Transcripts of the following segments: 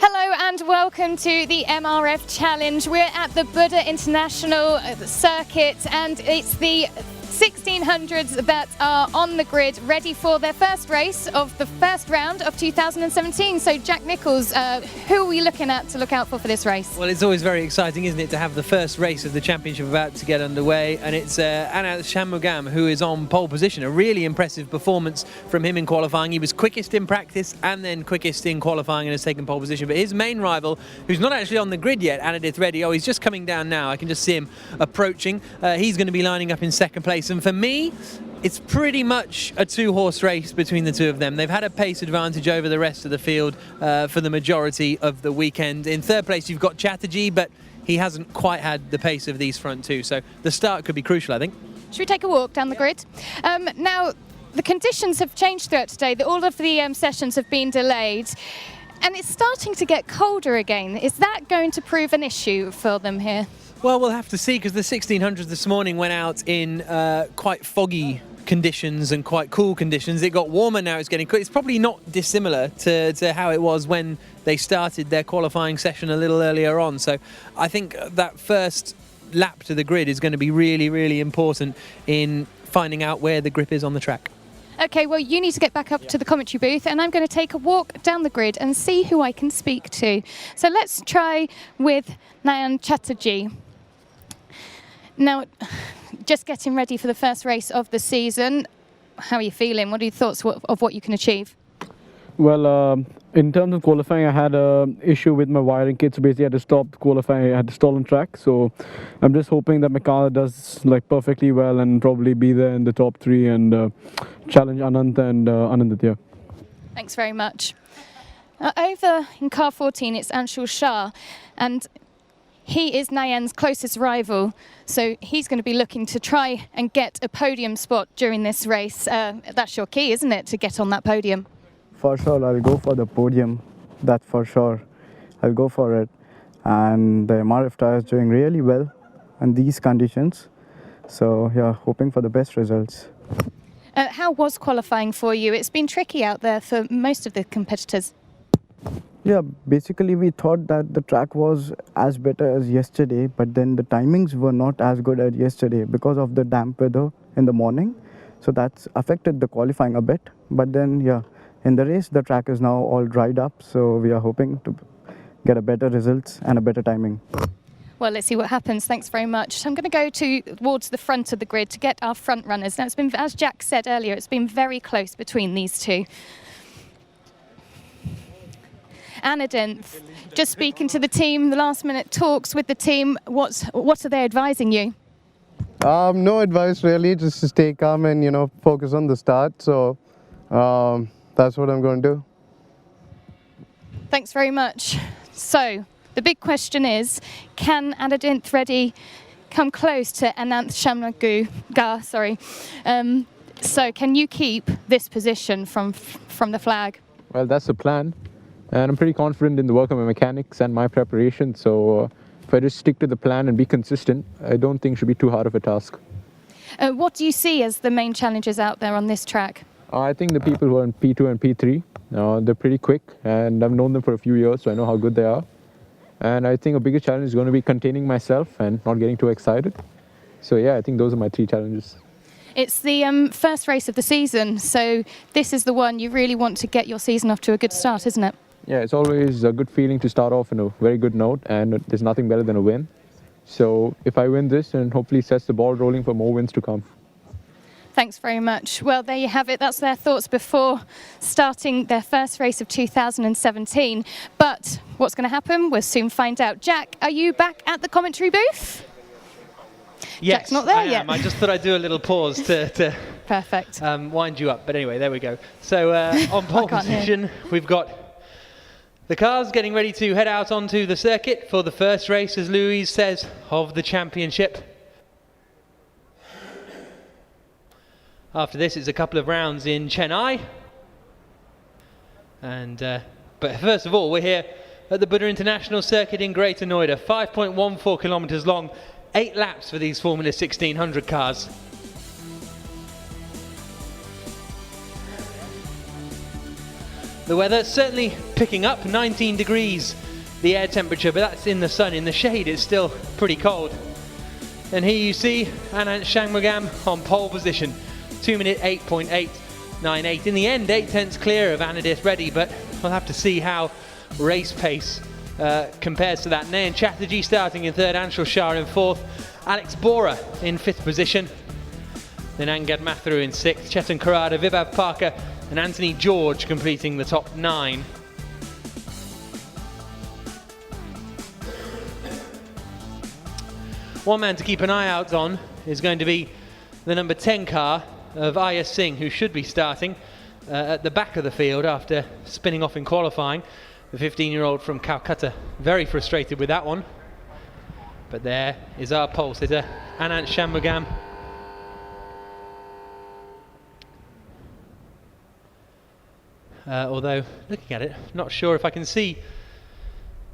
Hello and welcome to the MRF Challenge. We're at the Buddha International Circuit and it's the 1600s that are on the grid ready for their first race of the first round of 2017. So Jack Nicholls, who are we looking at to look out for this race? Well, it's always very exciting, isn't it, to have the first race of the championship about to get underway, and it's Anand Shanmugam who is on pole position. A really impressive performance from him in qualifying. He was quickest in practice and then quickest in qualifying and has taken pole position. But his main rival, who's not actually on the grid yet, Anadith Reddy, he's just coming down now. I can just see him approaching. He's going to be lining up in second place. And for me, it's pretty much a two-horse race between the two of them. They've had a pace advantage over the rest of the field for the majority of the weekend. In third place, you've got Chatterjee, but he hasn't quite had the pace of these front two. So the start could be crucial, I think. Should we take a walk down the grid? Now, the conditions have changed throughout today. All of the sessions have been delayed. And it's starting to get colder again. Is that going to prove an issue for them here? Well, we'll have to see, because the 1600s this morning went out in quite foggy conditions and quite cool conditions. It got warmer now, it's getting cool. It's probably not dissimilar to how it was when they started their qualifying session a little earlier on. So I think that first lap to the grid is going to be really, really important in finding out where the grip is on the track. Okay, well, you need to get back up to the commentary booth and I'm going to take a walk down the grid and see who I can speak to. So let's try with Nayan Chatterjee. Now, just getting ready for the first race of the season, how are you feeling? What are your thoughts of what you can achieve? Well, in terms of qualifying, I had an issue with my wiring kit, so basically I had to stop qualifying. I had to stall on track, so I'm just hoping that my car does perfectly well and probably be there in the top three and challenge Anant and Ananditya. Thanks very much. Over in car 14, it's Anshul Shah, and he is Nayan's closest rival, so he's going to be looking to try and get a podium spot during this race. That's your key, isn't it, to get on that podium? For sure, I'll go for the podium. That's for sure. I'll go for it. And the MRF tyre is doing really well in these conditions. So, yeah, hoping for the best results. How was qualifying for you? It's been tricky out there for most of the competitors. Yeah, basically we thought that the track was as better as yesterday, but then the timings were not as good as yesterday because of the damp weather in the morning. So that's affected the qualifying a bit. But then, yeah, in the race, the track is now all dried up. So we are hoping to get a better results and a better timing. Well, let's see what happens. Thanks very much. I'm going to go towards the front of the grid to get our front runners. Now, it's been, as Jack said earlier, it's been very close between these two. Anadith, just speaking to the team, the last minute talks with the team, what are they advising you? No advice really, just to stay calm and focus on the start. So that's what I'm going to do. Thanks very much. So the big question is, can Anadith Reddy come close to Anant Shanmugam? So can you keep this position from the flag? Well, that's the plan. And I'm pretty confident in the work of my mechanics and my preparation. So if I just stick to the plan and be consistent, I don't think it should be too hard of a task. What do you see as the main challenges out there on this track? I think the people who are in P2 and P3, they're pretty quick, and I've known them for a few years, so I know how good they are. And I think a bigger challenge is going to be containing myself and not getting too excited. So yeah, I think those are my three challenges. It's the first race of the season, so this is the one you really want to get your season off to a good start, isn't it? Yeah, it's always a good feeling to start off on a very good note, and there's nothing better than a win. So if I win this, and hopefully sets the ball rolling for more wins to come. Thanks very much. Well, there you have it. That's their thoughts before starting their first race of 2017. But what's going to happen? We'll soon find out. Jack, are you back at the commentary booth? Yes, Jack's not there I yet. am. I just thought I'd do a little pause to Perfect. wind you up. But anyway, there we go. So on pole position, we've got the cars getting ready to head out onto the circuit for the first race, as Louise says, of the championship. After this, it's a couple of rounds in Chennai. But first of all, we're here at the Buddha International Circuit in Greater Noida. 5.14 kilometres long, 8 laps for these Formula 1600 cars. The weather certainly picking up, 19 degrees the air temperature, but that's in the sun. In the shade it's still pretty cold. And here you see Anand Shanmugam on pole position, 2 minute 8.898. In the end, 8/10 clear of Anadith Reddy, but we'll have to see how race pace compares to that. Nayan Chatterjee starting in third, Anshul Shah in fourth, Alex Bora in fifth position, then Angad Mathuru in sixth, Chetan Karada, Vibhav Parker and Anthony George completing the top 9. One man to keep an eye out on is going to be the number 10 car of Ayaz Singh, who should be starting at the back of the field after spinning off in qualifying. The 15-year-old from Calcutta, very frustrated with that one. But there is our pole sitter, Anand Shanmugam. Although, looking at it, not sure if I can see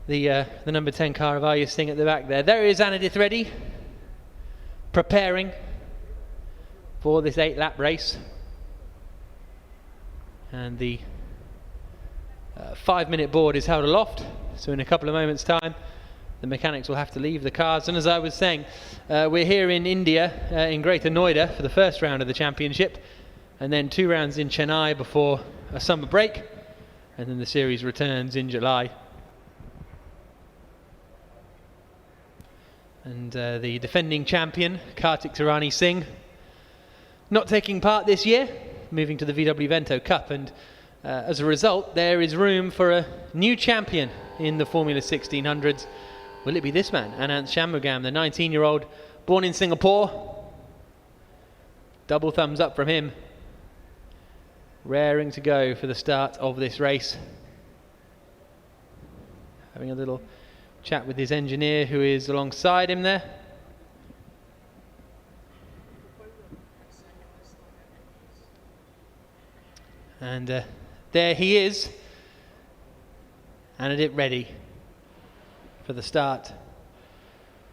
the number 10 car of Ayaz Singh at the back there. There is Anadith Reddy, preparing for this 8-lap race. And the 5-minute board is held aloft, so in a couple of moments' time the mechanics will have to leave the cars. And as I was saying, we're here in India, in Greater Noida, for the first round of the championship, and then 2 rounds in Chennai before a summer break, and then the series returns in July. And the defending champion, Kartik Tirani Singh, not taking part this year, moving to the VW Vento Cup, and as a result there is room for a new champion in the Formula 1600s. Will it be this man, Anand Shanmugam, the 19-year-old, born in Singapore? Double thumbs up from him, raring to go for the start of this race. Having a little chat with his engineer who is alongside him there. And there he is, Anadith Reddy, for the start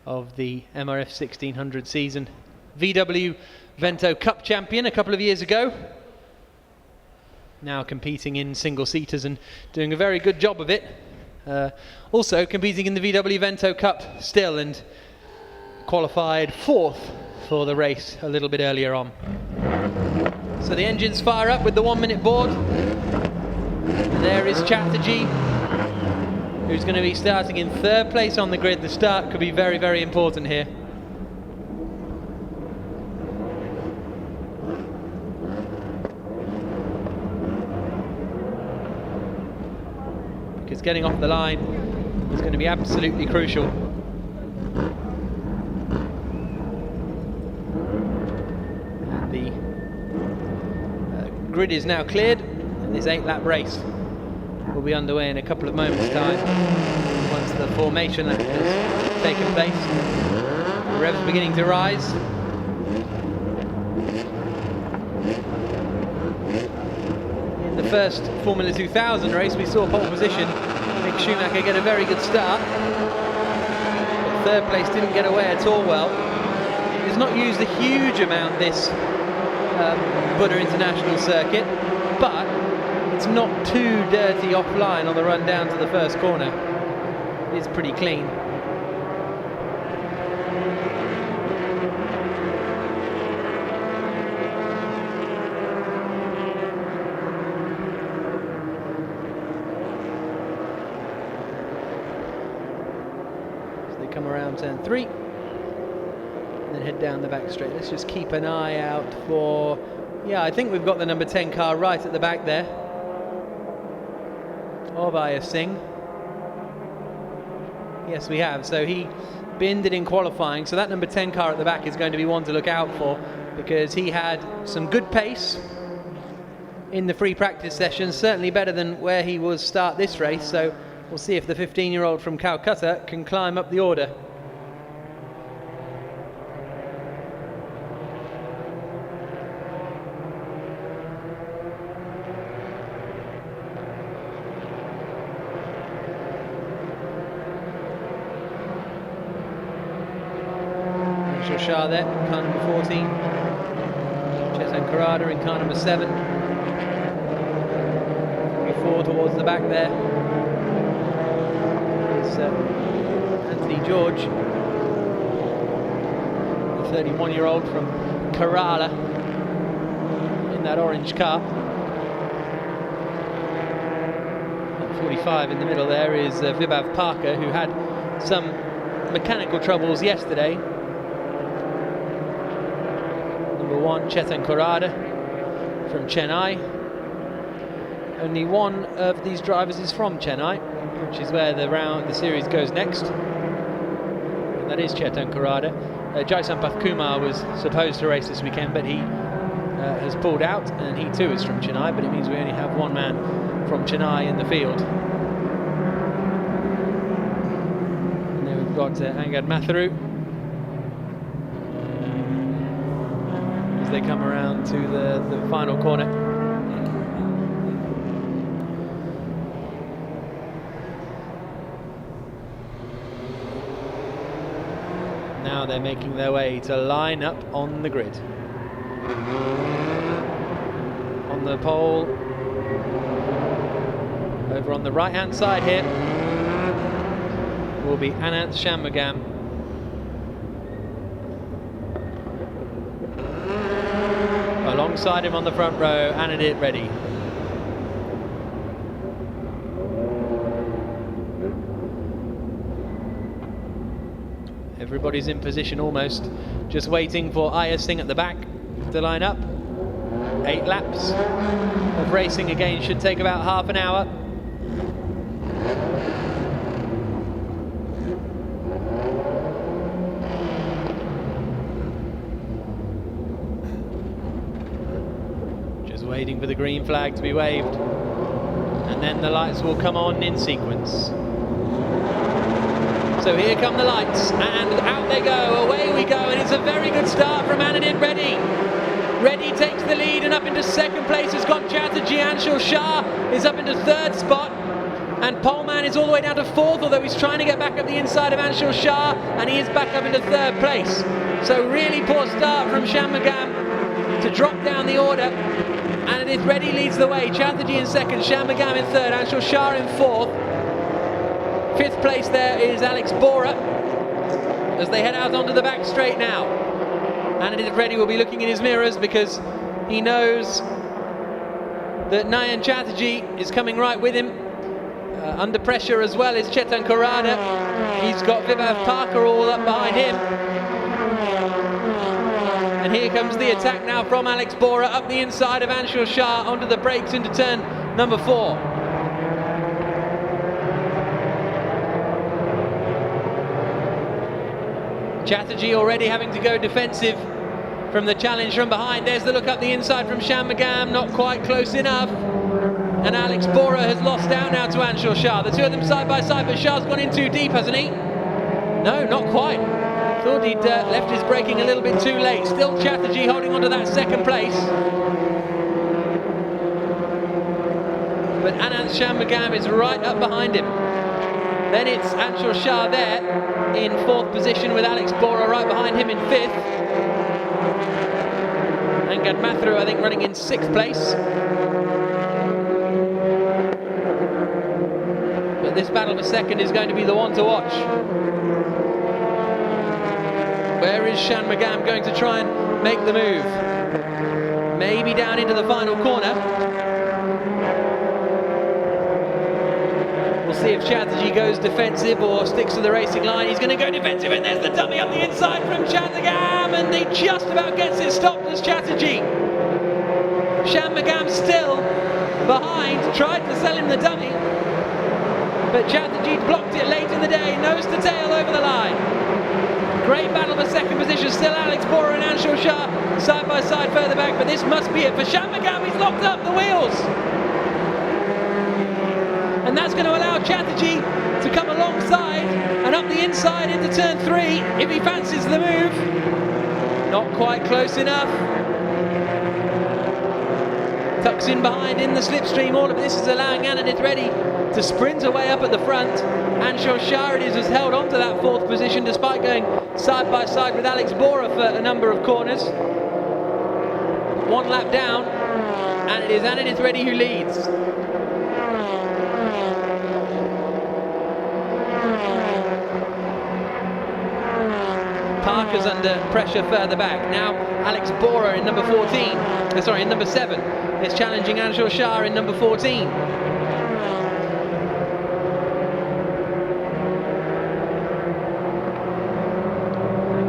of the MRF 1600 season. VW Vento Cup champion a couple of years ago, now competing in single-seaters and doing a very good job of it. Also competing in the VW Vento Cup still, and qualified 4th for the race a little bit earlier on. So the engines fire up with the 1-minute board. And there is Chatterjee, who's going to be starting in 3rd place on the grid. The start could be very, very important here. Because getting off the line is going to be absolutely crucial. And the grid is now cleared, and this 8-lap race will be underway in a couple of moments' time once the formation lap has taken place. The revs are beginning to rise. In the first Formula 2000 race we saw pole position Mick Schumacher get a very good start, but 3rd place didn't get away at all well. He's not used a huge amount this Buddha International circuit, but it's not too dirty offline on the run down to the first corner. It's pretty clean. So they come around turn 3. Then head down the back straight. Let's just keep an eye out for, yeah, I think we've got the number 10 car right at the back there of Ayaz Singh. Yes, we have. So he binned it in qualifying, so that number 10 car at the back is going to be one to look out for, because he had some good pace in the free practice sessions, certainly better than where he was start this race. So we'll see if the 15-year-old from Calcutta can climb up the order. Shah there, car number 14. Chetan Karada in car number 7. 4 towards the back there. It's Anthony George, the 31-year-old from Kerala, in that orange car. At 45 in the middle there is Vibhav Parker, who had some mechanical troubles yesterday. Number 1, Chetan Korada from Chennai. Only one of these drivers is from Chennai, which is where the series goes next. And that is Chetan Korada. Jai Sampath Kumar was supposed to race this weekend, but he has pulled out, and he too is from Chennai, but it means we only have one man from Chennai in the field. And then we've got Angad Matharu as they come around to the final corner. Now they're making their way to line up on the grid. On the pole, over on the right-hand side here, will be Ananth Shanmugam. Alongside him on the front row, Anandit Reddy. Everybody's in position almost, just waiting for Ayaz Singh at the back to line up. 8 laps of racing again, should take about half an hour. Just waiting for the green flag to be waved, and then the lights will come on in sequence. So here come the lights, and out they go, away we go, and it's a very good start from Anandit Reddy. Reddy takes the lead, and up into second place has gone Chatterjee. Anshul Shah is up into 3rd spot, and Poleman is all the way down to 4th, although he's trying to get back up the inside of Anshul Shah, and he is back up into 3rd place. So really poor start from Shanmugam to drop down the order. Anandit Reddy leads the way, Chatterjee in 2nd, Shanmugam in 3rd, Anshul Shah in 4th. 5th place there is Alex Bora as they head out onto the back straight now. Anandit Reddy will be looking in his mirrors because he knows that Nayan Chatterjee is coming right with him. Under pressure as well is Chetan Korada. He's got Vibhav Parker all up behind him. And here comes the attack now from Alex Bora up the inside of Anshul Shah onto the brakes into turn number 4. Chatterjee already having to go defensive from the challenge from behind. There's the look up the inside from Shanmugam, not quite close enough. And Alex Bora has lost out now to Anshul Shah. The two of them side by side, but Shah's gone in too deep, hasn't he? No, not quite. Thought he'd left his braking a little bit too late. Still Chatterjee holding on to that 2nd place. But Ananth Shanmugam is right up behind him. Then it's Anshul Shah there in 4th position with Alex Bora right behind him in 5th. Angad Matharu, I think, running in 6th place. But this battle for 2nd is going to be the one to watch. Where is Shanmugam going to try and make the move? Maybe down into the final corner. We'll see if Chatterjee goes defensive or sticks to the racing line. He's going to go defensive, and there's the dummy up the inside from Shanmugam, and he just about gets it stopped as Chatterjee. Shanmugam still behind, tried to sell him the dummy, but Chatterjee blocked it late in the day, nose to tail over the line. Great battle for 2nd position, still Alex Bora and Anshul Shah side by side further back, but this must be it for Shanmugam. He's locked up the wheels. And that's going to allow Chatterjee to come alongside and up the inside into turn 3 if he fancies the move. Not quite close enough. Tucks in behind in the slipstream. All of this is allowing Anandit Reddy to sprint away up at the front. Anshul Shah has held on to that 4th position despite going side by side with Alex Bora for a number of corners. 1 lap down, and it is Anandit Reddy who leads. America's under pressure further back. Now Alex Bora in number 14, in number 7, is challenging Anshul Shah in number 14.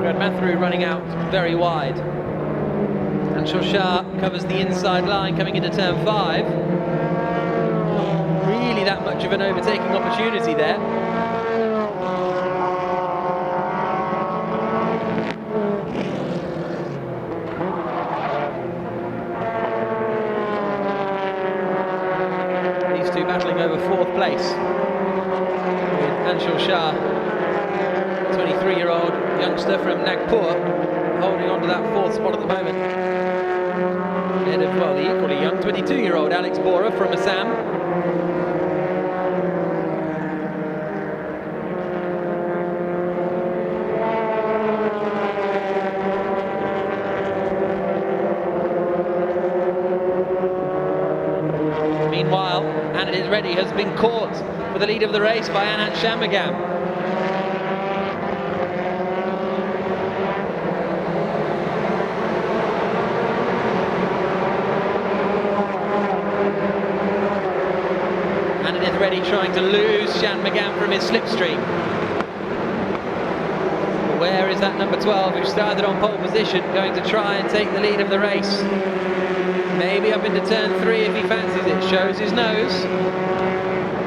Grad Mathuru running out very wide. Anshul Shah covers the inside line coming into turn 5. Really that much of an overtaking opportunity there. These two battling over 4th place. With Anshul Shah, 23-year-old youngster from Nagpur, holding on to that 4th spot at the moment. Ahead of, well, the equally young 22-year-old Alex Bora from Assam. Meanwhile, Anand Reddy has been caught for the lead of the race by Anand Shanmugam. Reddy trying to lose Shanmugam from his slipstream. Where is that number 12 who started on pole position going to try and take the lead of the race? Maybe up into turn 3 if he fancies it. Shows his nose.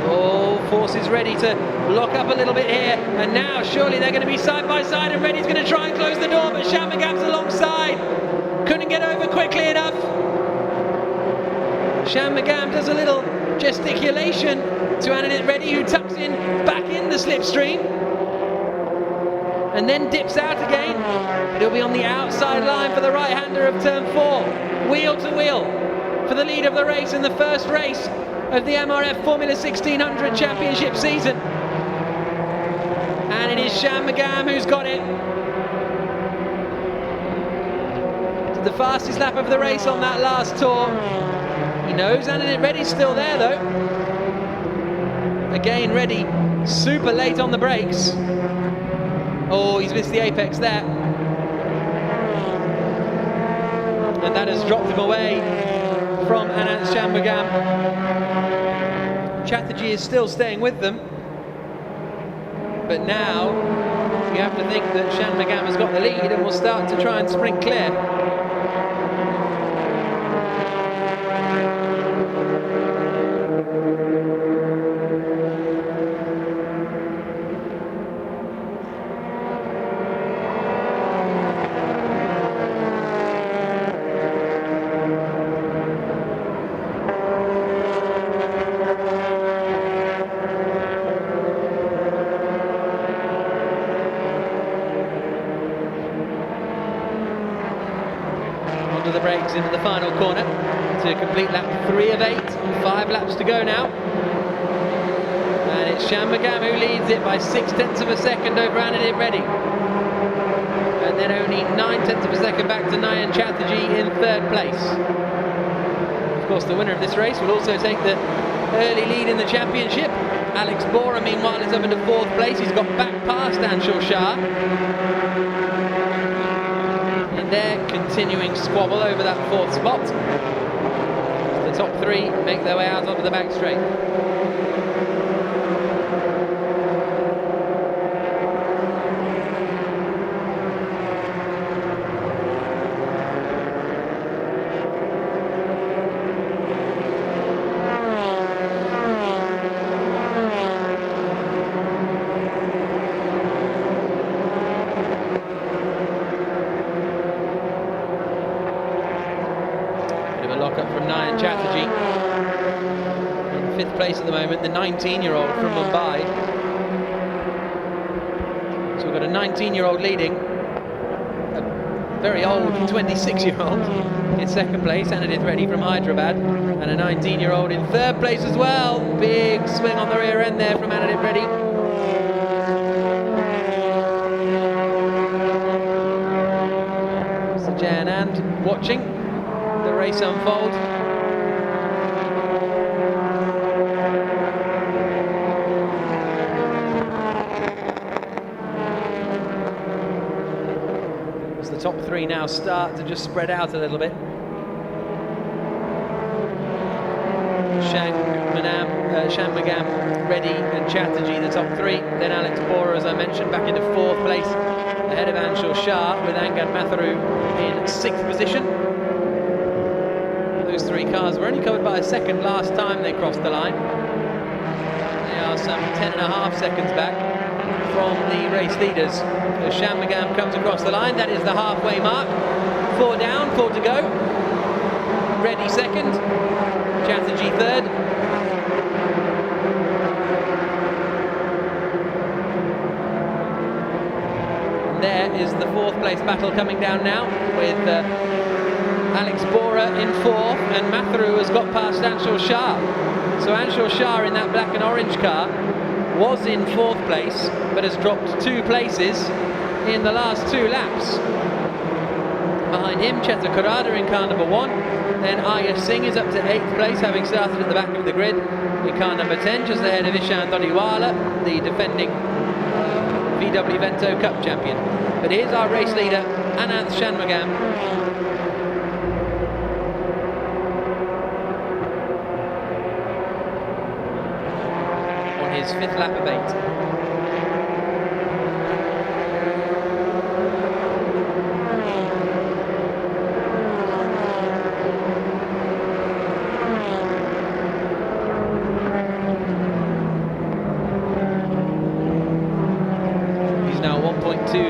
Oh, forces Reddy to lock up a little bit here. And now surely they're going to be side by side and Reddy's going to try and close the door, but Shanmugam's alongside. Couldn't get over quickly enough. Shanmugam does a little gesticulation to Anand Reddy, who tucks in back in the slipstream and then dips out again. He'll be on the outside line for the right-hander of turn 4, wheel to wheel for the lead of the race in the first race of the MRF Formula 1600 Championship season. And it is Shanmugam who's got it. To the fastest lap of the race on that last tour. He knows Anand Reddy's still there though. Again, Reddy super late on the brakes. Oh, he's missed the apex there. And that has dropped him away from Anand Shanmugam. Chatterjee is still staying with them. But now, you have to think that Shanmugam has got the lead and will start to try and sprint clear. Onto the brakes into the final corner to complete lap 3 of 8. 5 laps to go now. And it's Shanmugam who leads it by 0.6 of a second over Anand Reddy. And then only 0.9 of a second back to Nayan Chatterjee in 3rd place. Of course, the winner of this race will also take the early lead in the championship. Alex Bora, meanwhile, is up into 4th place. He's got back past Anshul Shah. Their continuing squabble over that 4th spot. The top 3 make their way out onto the back straight. Chatterjee in 5th place at the moment, the 19-year-old from Mumbai. So we've got a 19-year-old leading, a very old 26-year-old in 2nd place, Anand Reddy from Hyderabad, and a 19-year-old in 3rd place as well. Big swing on the rear end there from Anand Reddy. So Jay Anand watching the race unfold. three now start to just spread out a little bit. Shanmugam, Reddy and Chatterjee, the top three. Then Alex Bora, as I mentioned, back into fourth place, ahead of Anshul Shah, with Angad Matharu in sixth position. Those three cars were only covered by a second last time they crossed the line. They are some 10.5 seconds back from the race leaders. As Shanmugam comes across the line, that is the halfway mark. 4 down, 4 to go. Reddy second, Chatterjee third. And there is the fourth place battle coming down now, with Alex Bora in fourth, and Matharu has got past Anshul Shah. So Anshul Shah in that black and orange car was in fourth place, but has dropped 2 places in the last 2 laps. Behind him, Chetan Karada in car number 1. Then Ayush Singh is up to 8th place, having started at the back of the grid in car number 10, just ahead of Ishan Dodiwala, the defending VW Vento Cup champion. But here's our race leader, Ananth Shanmugam. On his 5th lap of 8.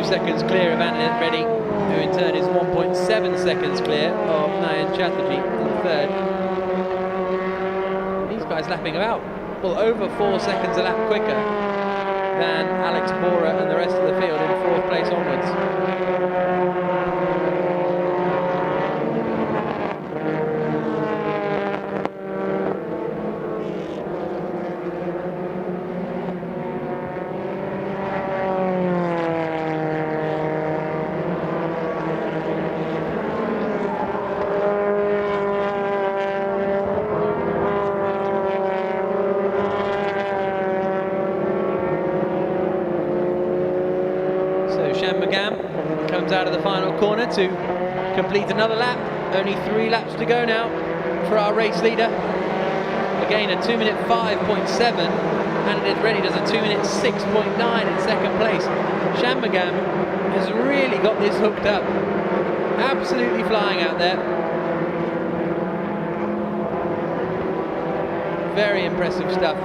Seconds clear of Ananth Reddy, who in turn is 1.7 seconds clear of Nayan Chatterjee in third. These guys lapping about, well, over 4 seconds a lap quicker than Alex Bora and the rest of the field in fourth place onwards. Shanmugam comes out of the final corner to complete another lap. Only 3 laps to go now for our race leader. Again, a 2-minute 5.7. Ananth Reddy does a 2-minute 6.9 in second place. Shanmugam has really got this hooked up. Absolutely flying out there. Very impressive stuff.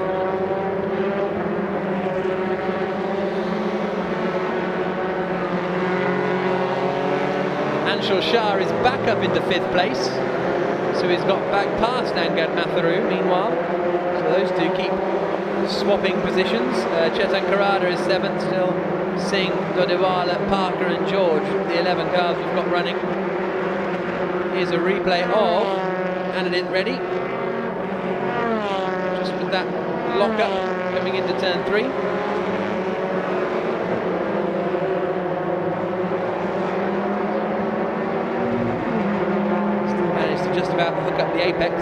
Anshul Shah is back up into 5th place, so he's got back past Angad Matharu meanwhile. So those two keep swapping positions. Chetan Karada is 7th still. Singh, Dodiwala, Parker and George, the 11 cars we've got running. Here's a replay of Ananth Reddy. Just with that lock-up coming into turn 3. Just about to hook up the apex.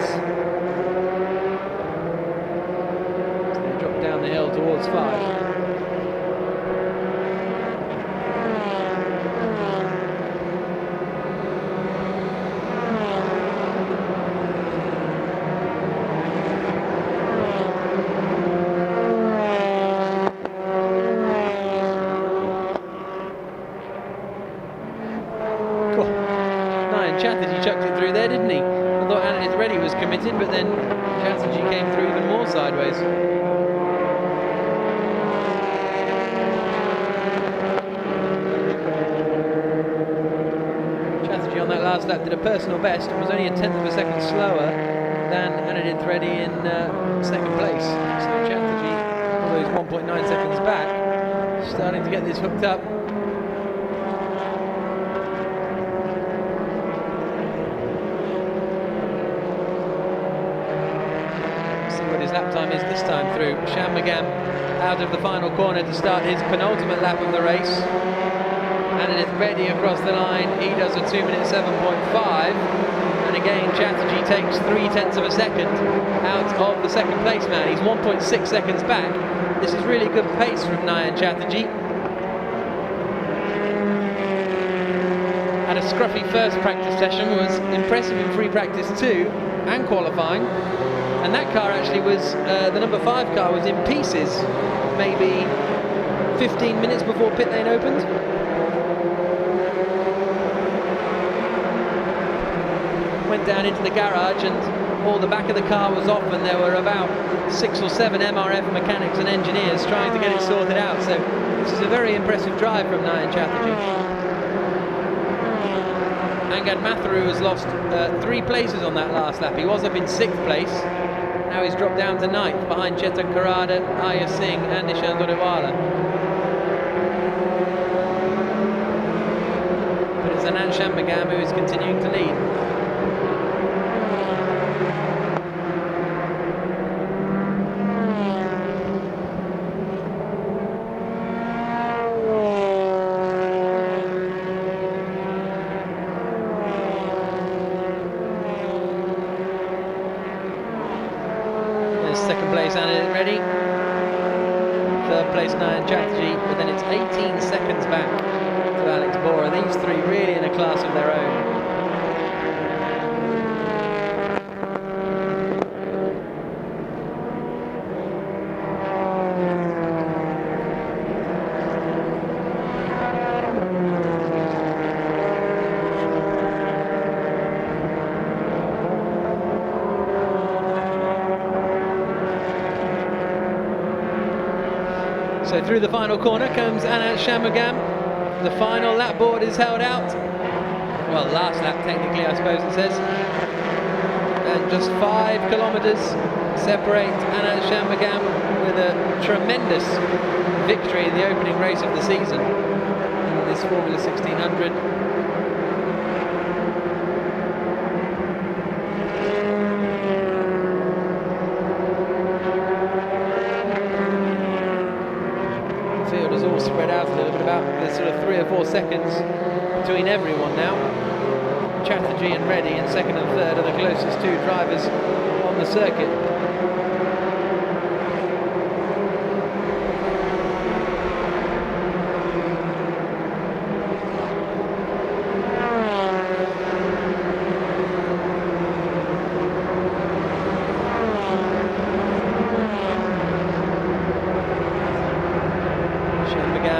So they drop down the hill towards 5. Cool. Nayan Chatterjee chucked it through there, didn't he? I thought Ananth Reddy was committed, but then Chatterjee came through even more sideways. Chatterjee on that last lap did a personal best and was only a 1/10 of a second slower than Ananth Reddy in second place. So Chatterjee, although he's 1.9 seconds back, starting to get this hooked up. Lap time is this time through. Shanmugam out of the final corner to start his penultimate lap of the race. Ananth Reddy across the line, he does a 2-minute 7.5, and again Chatterjee takes 0.3 of a second out of the second place man. He's 1.6 seconds back. This is really good pace from Nayan Chatterjee. Had a scruffy first practice session, was impressive in free practice 2 and qualifying. And that car actually was, the number 5 car was in pieces, maybe 15 minutes before pit lane opened. Went down into the garage and all the back of the car was off, and there were about 6 or 7 MRF mechanics and engineers trying to get it sorted out. So this is a very impressive drive from Nayan Chatterjee. Angad Mathuru has lost 3 places on that last lap. He was up in 6th place. Now he's dropped down to 9th behind Chetan Karada, Aya Singh and Ishan Doriwala. But it's Anand Shanmugam who is continuing to lead. Second place Anand Reddy, third place Nayan Chatterjee, but then it's 18 seconds back to Alex Bora. These 3 really in a class of their own. So through the final corner comes Anand Shanmugam. The final lap board is held out. Well, last lap technically, I suppose it says. And just 5 kilometres separate Anand Shanmugam with a tremendous victory in the opening race of the season in this Formula 1600. Spread out a little bit, about there's sort of 3 or 4 seconds between everyone now. Chatterjee and Reddy in 2nd and 3rd are the closest 2 drivers on the circuit.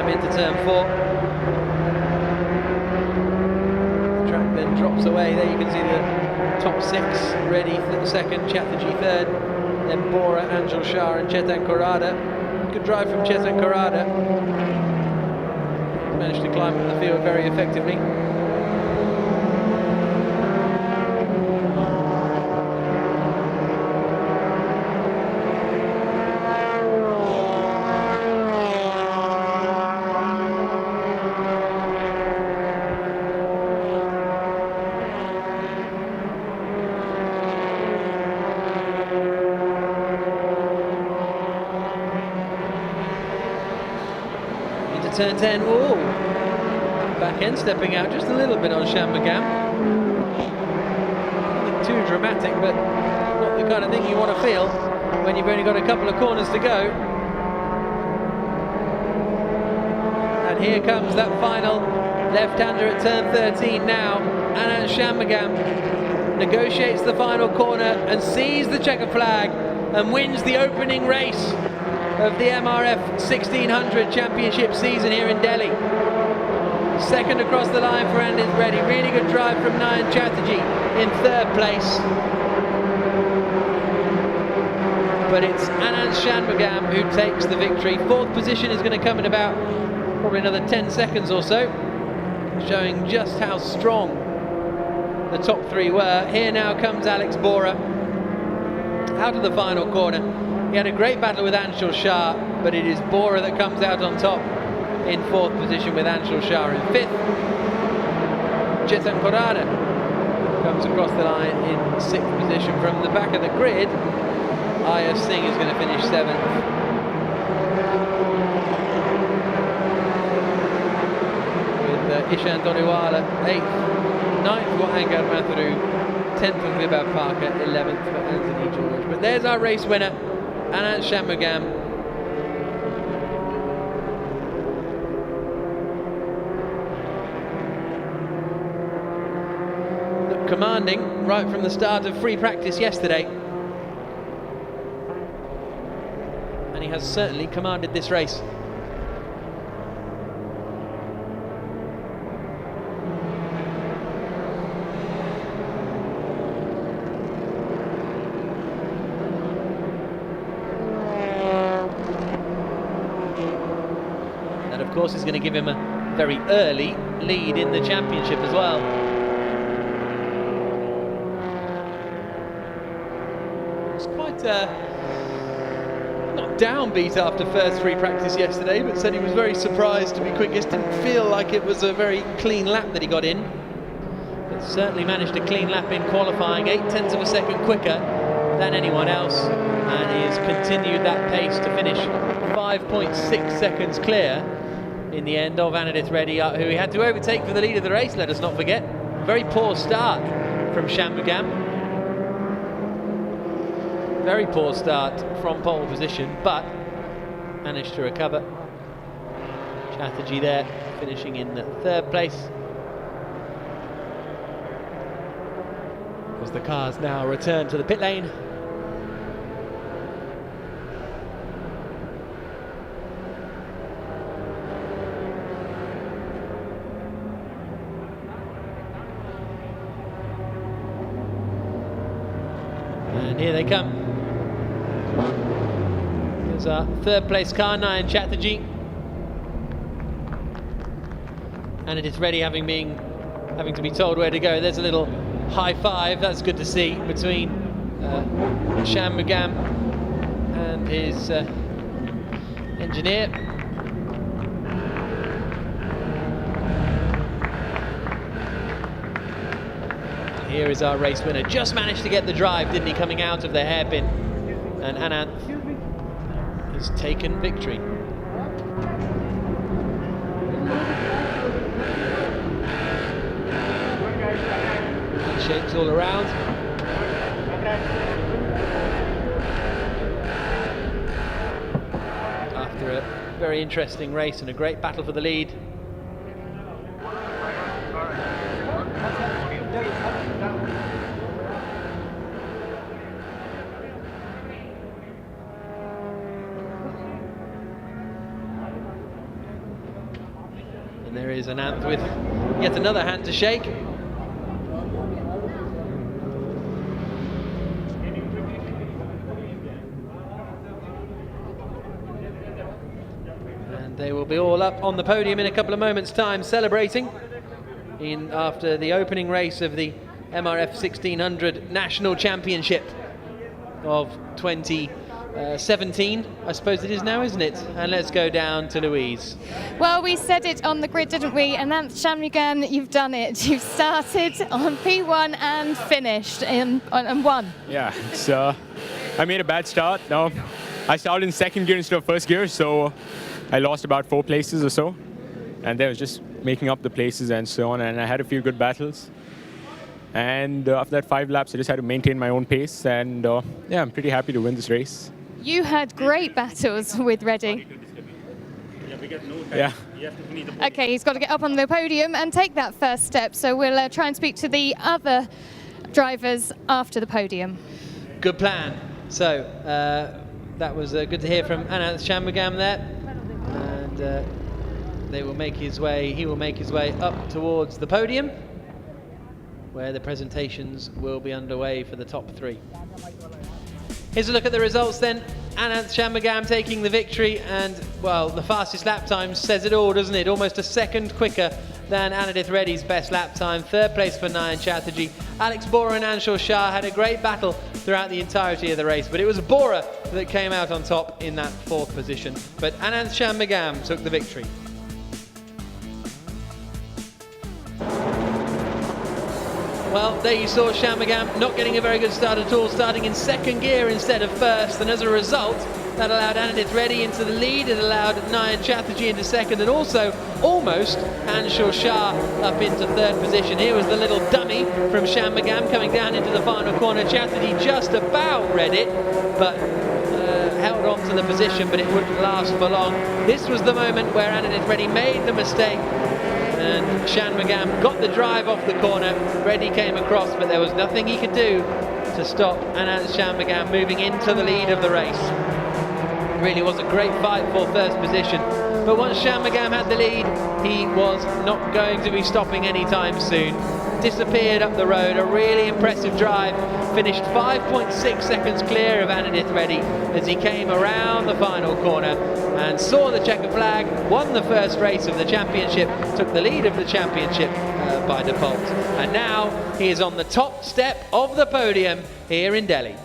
Into turn 4. The track then drops away. There you can see the top 6. Reddy 2nd, Chatterjee 3rd, then Bora, Anshul Shah and Chetan Karada. Good drive from Chetan Karada. Managed to climb up the field very effectively. Turn 10, oh, back end stepping out just a little bit on Shanmugam. Nothing too dramatic, but not the kind of thing you want to feel when you've only got a couple of corners to go. And here comes that final left-hander at turn 13 now. Anand Shanmugam negotiates the final corner and sees the checkered flag and wins the opening race of the MRF 1600 championship season here in Delhi. 2nd across the line for Anand Reddy. Really good drive from Nayan Chatterjee in 3rd place. But it's Anand Shanmugam who takes the victory. 4th position is going to come in about probably another 10 seconds or so, showing just how strong the top 3 were. Here now comes Alex Bora out of the final corner. He had a great battle with Anshul Shah, but it is Bora that comes out on top in 4th position with Anshul Shah in 5th. Chetan Karada comes across the line in 6th position. From the back of the grid, Aya Singh is going to finish 7th. With Ishan Doniwala 8th, 9th for Angad Mathuru, 10th for Vibhav Parker, 11th for Anthony George. But there's our race winner, Anand Shanmugam. commanding right from the start of free practice yesterday. And he has certainly commanded this race. That, of course, is going to give him a very early lead in the championship as well. It's quite not downbeat after first free practice yesterday, but said he was very surprised to be quickest. Didn't feel like it was a very clean lap that he got in, but certainly managed a clean lap in qualifying, 0.8 of a second quicker than anyone else, and he has continued that pace to finish 5.6 seconds clear in the end of Anadith Reddy, who he had to overtake for the lead of the race, let us not forget. Very poor start from Shanmugam. Very poor start from pole position, but managed to recover. Chatterjee there, finishing in the third place. As the cars now return to the pit lane. And here they come. There's our third place car, Nayan Chatterjee. And it is ready, having to be told where to go. There's a little high five, that's good to see, between Shanmugam and his engineer. Here is our race winner. Just managed to get the drive, didn't he, coming out of the hairpin. And Anand has taken victory. Handshakes all around. After a very interesting race and a great battle for the lead. And there is Anand with yet another hand to shake. And they will be all up on the podium in a couple of moments' time, celebrating after the opening race of the MRF 1600 National Championship of 2017, I suppose it is now, isn't it? And let's go down to Louise. Well, we said it on the grid, didn't we? Anand Shanmugam, you've done it. You've started on P1 and finished and won. Yeah, so I made a bad start. Now I started in second gear instead of first gear, so I lost about 4 places or so. And then I was just making up the places and so on, and I had a few good battles. And after that 5 laps, I just had to maintain my own pace, and yeah, I'm pretty happy to win this race. You had great battles with Reddy. Yeah. Okay, he's got to get up on the podium and take that first step, so we'll try and speak to the other drivers after the podium. Good plan. So that was good to hear from Anand Shanmugam there, and he will make his way up towards the podium, where the presentations will be underway for the top 3. Here's a look at the results then. Anand Shanmugam taking the victory, and, well, the fastest lap time says it all, doesn't it? Almost a second quicker than Anadith Reddy's best lap time. Third place for Nayan Chatterjee. Alex Bora and Anshul Shah had a great battle throughout the entirety of the race, but it was Bora that came out on top in that 4th position. But Anand Shanmugam took the victory. Well, there you saw Shanmugam not getting a very good start at all, starting in second gear instead of first, and as a result, that allowed Anadith Reddy into the lead, it allowed Nayan Chatterjee into second, and also almost Anshul Shah up into third position. Here was the little dummy from Shanmugam coming down into the final corner. Chatterjee just about read it, but held on to the position, but it wouldn't last for long. This was the moment where Anadith Reddy made the mistake and Shanmugam got the drive off the corner. Reddy came across, but there was nothing he could do to stop Anand Shanmugam moving into the lead of the race. It really was a great fight for first position, but once Shanmugam had the lead, he was not going to be stopping anytime soon. Disappeared up the road, a really impressive drive, finished 5.6 seconds clear of Anandith Reddy as he came around the final corner and saw the checkered flag, won the first race of the championship, took the lead of the championship by default. And now he is on the top step of the podium here in Delhi.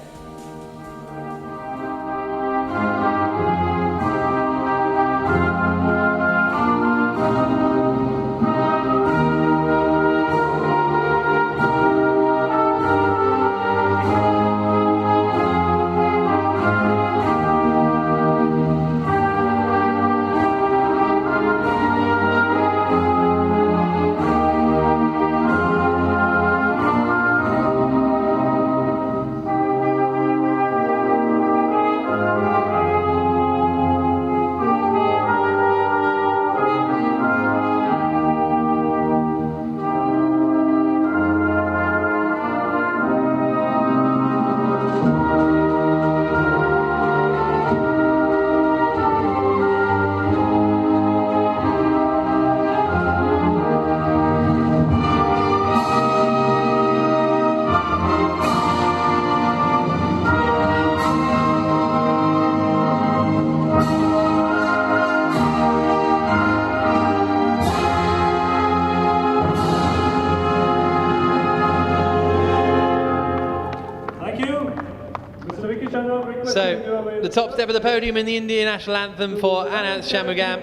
So, the top step of the podium in the Indian national anthem for Anand Shanmugam.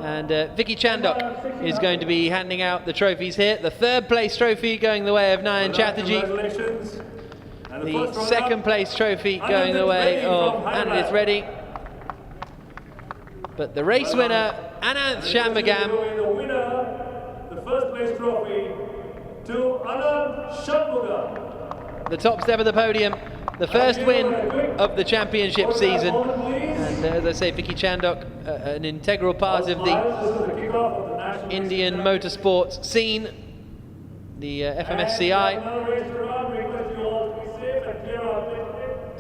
And Vicky Chandok is going to be handing out the trophies here. The third place trophy going the way of Nayan Chatterjee. The second place trophy going the way of Anandith Reddy. But the race winner, Anand Shanmugam. The first place trophy to Anand Shanmugam. The top step of the podium, the first win of the championship season. And as I say, Vicky Chandok, an integral part of the Indian motorsports scene, the FMSCI.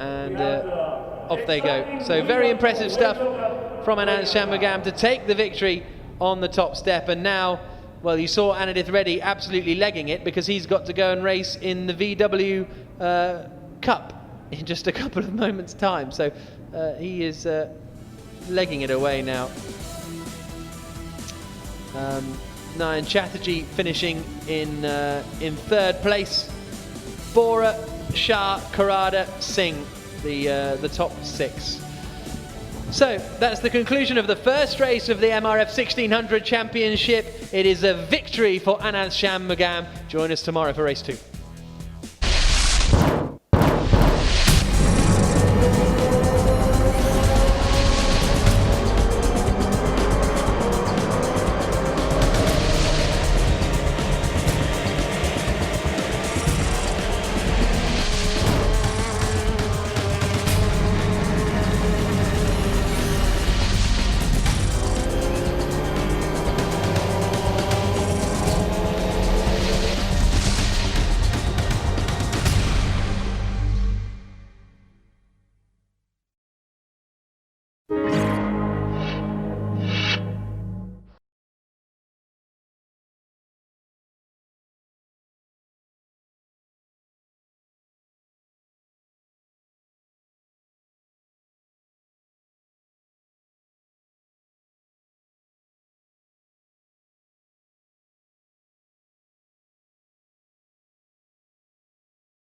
And off they go. So very impressive stuff from Anand Shanmugam to take the victory on the top step. And now, well, you saw Anandith Reddy absolutely legging it because he's got to go and race in the VW Cup in just a couple of moments' time. So he is legging it away now. Nayan Chatterjee finishing in third place. Bora, Shah, Karada, Singh, the top six. So that's the conclusion of the first race of the MRF 1600 Championship. It is a victory for Anand Shanmugam. Join us tomorrow for race 2.